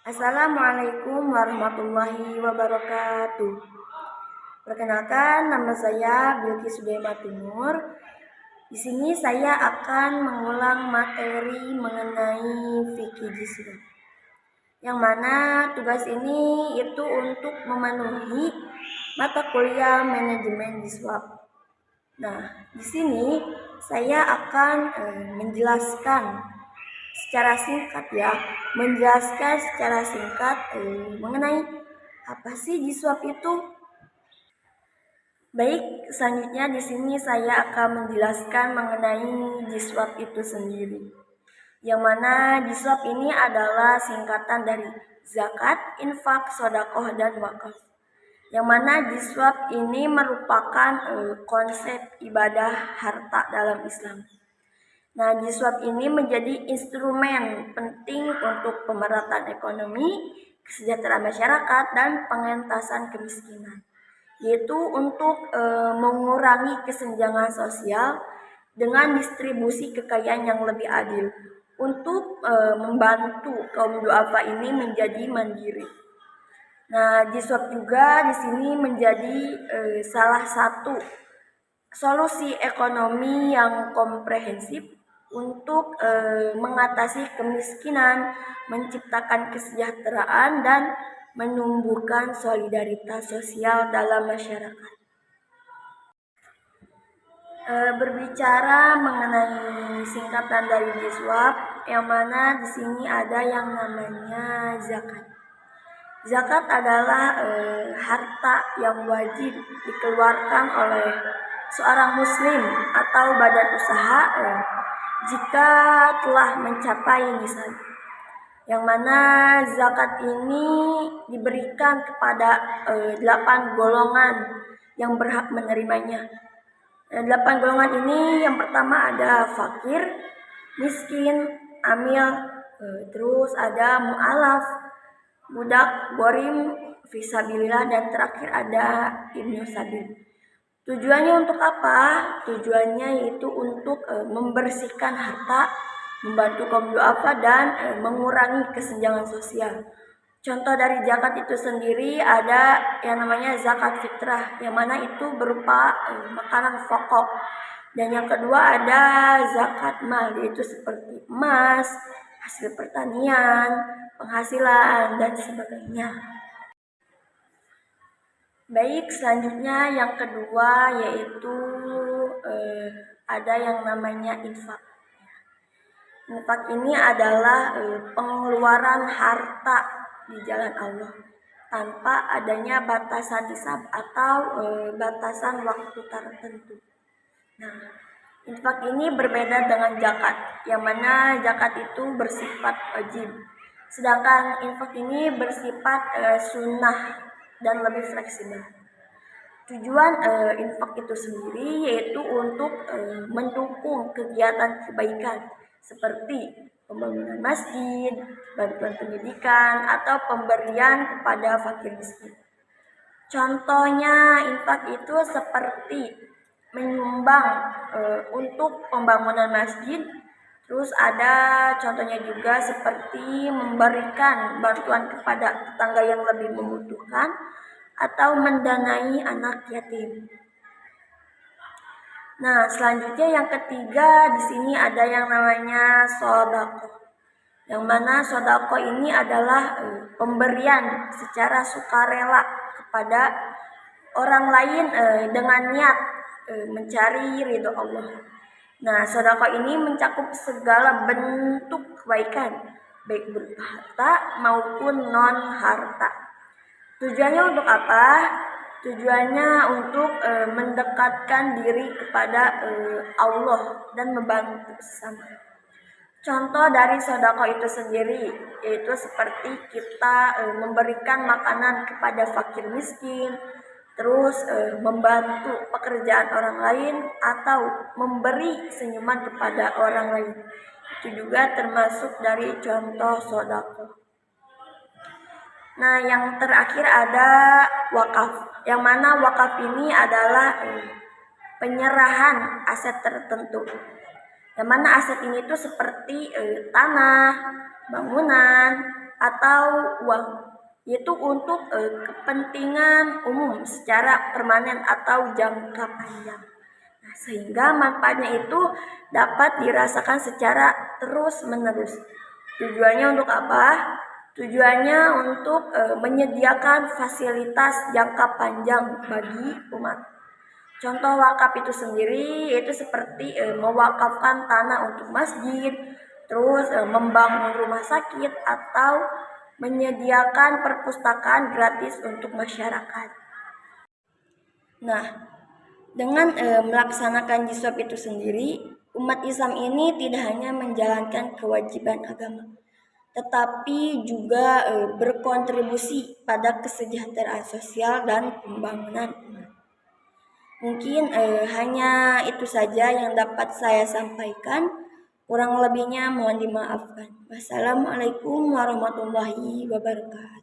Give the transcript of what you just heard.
Assalamualaikum warahmatullahi wabarakatuh. Perkenalkan, nama saya Bilqis Sudebatunur. Di sini saya akan mengulang materi mengenai fikih jism. Yang mana tugas ini itu untuk memenuhi mata kuliah manajemen jiswab. Nah, di sini saya akan menjelaskan secara singkat mengenai apa sih jiswab itu. Baik, selanjutnya di sini saya akan menjelaskan mengenai jiswab itu sendiri. Yang mana jiswab ini adalah singkatan dari zakat, infak, sodakoh, dan wakaf. Yang mana jiswab ini merupakan konsep ibadah harta dalam Islam. Nah, jiswab ini menjadi instrumen penting untuk pemerataan ekonomi, kesejahteraan masyarakat, dan pengentasan kemiskinan, yaitu untuk mengurangi kesenjangan sosial dengan distribusi kekayaan yang lebih adil, untuk membantu kaum duafa ini menjadi mandiri. Nah, jiswab juga di sini menjadi salah satu solusi ekonomi yang komprehensif untuk mengatasi kemiskinan, menciptakan kesejahteraan, dan menumbuhkan solidaritas sosial dalam masyarakat. Berbicara mengenai singkatan dari jiswab, yang mana di sini ada yang namanya zakat. Zakat adalah harta yang wajib dikeluarkan oleh seorang muslim atau badan usaha jika telah mencapai nisab. Yang mana zakat ini diberikan kepada 8 golongan yang berhak menerimanya. 8 golongan ini yang pertama ada fakir, miskin, amil, terus ada mu'alaf, budak, gorim, fisabilillah, dan terakhir ada ibnu sabil. Tujuannya untuk apa? Tujuannya yaitu untuk membersihkan harta, membantu kaum duafa, dan mengurangi kesenjangan sosial. Contoh dari zakat itu sendiri ada yang namanya zakat fitrah, yang mana itu berupa makanan pokok. Dan yang kedua ada zakat mal, yaitu seperti emas, hasil pertanian, penghasilan, dan sebagainya. Baik, selanjutnya yang kedua yaitu ada yang namanya infak. Infak ini adalah pengeluaran harta di jalan Allah tanpa adanya batasan nisab atau batasan waktu tertentu. Nah, infak ini berbeda dengan zakat, yang mana zakat itu bersifat wajib, sedangkan infak ini bersifat sunnah dan lebih fleksibel. Tujuan infak itu sendiri yaitu untuk mendukung kegiatan kebaikan seperti pembangunan masjid, bantuan pendidikan, atau pemberian kepada fakir miskin. Contohnya infak itu seperti menyumbang untuk pembangunan masjid. Terus ada contohnya juga seperti memberikan bantuan kepada tetangga yang lebih membutuhkan atau mendanai anak yatim. Nah, selanjutnya yang ketiga di sini ada yang namanya sodako. Yang mana sodako ini adalah pemberian secara sukarela kepada orang lain dengan niat mencari ridho Allah. Nah, sodako ini mencakup segala bentuk kebaikan, baik berupa harta maupun non harta. Tujuannya untuk apa? Tujuannya untuk mendekatkan diri kepada Allah dan membantu sesama. Contoh dari sodako itu sendiri yaitu seperti kita memberikan makanan kepada fakir miskin, terus membantu pekerjaan orang lain, atau memberi senyuman kepada orang lain. Itu juga termasuk dari contoh sodako. Nah, yang terakhir ada wakaf, yang mana wakaf ini adalah penyerahan aset tertentu. Yang mana aset ini tuh seperti tanah, bangunan, atau uang, yaitu untuk kepentingan umum secara permanen atau jangka panjang. Nah, sehingga manfaatnya itu dapat dirasakan secara terus-menerus. Tujuannya untuk apa? Tujuannya untuk menyediakan fasilitas jangka panjang bagi umat. Contoh wakaf itu sendiri yaitu seperti mewakafkan tanah untuk masjid, terus membangun rumah sakit atau menyediakan perpustakaan gratis untuk masyarakat. Nah, dengan melaksanakan jiswab itu sendiri, umat Islam ini tidak hanya menjalankan kewajiban agama, tetapi juga berkontribusi pada kesejahteraan sosial dan pembangunan umat. Mungkin hanya itu saja yang dapat saya sampaikan. Kurang lebihnya mohon dimaafkan. Wassalamualaikum warahmatullahi wabarakatuh.